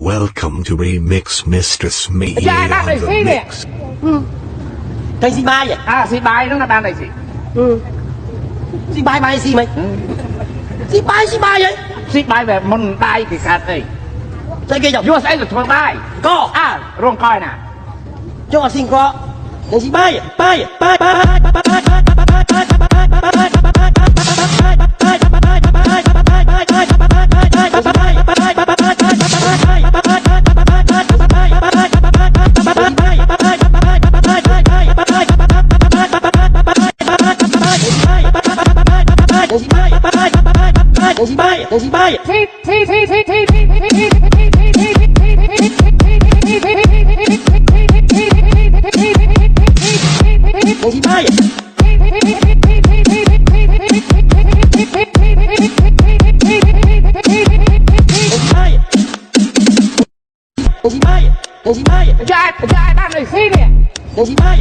Welcome to Remix Mr. Smee Dạ, đã on đẩy the xí nè. mix. Thầy xì bài vậy? Xì bài nó là đang này gì? Xì bài bài xì mày? Xì bài vậy? Xì bài về môn đai thì khát ấy. Thầy kia chọc Vua sẽ được thua đai. có Rong coi nè. cho xin có. Thầy xì bài bài. Dạ, đang này xí nè. Thầy xì bài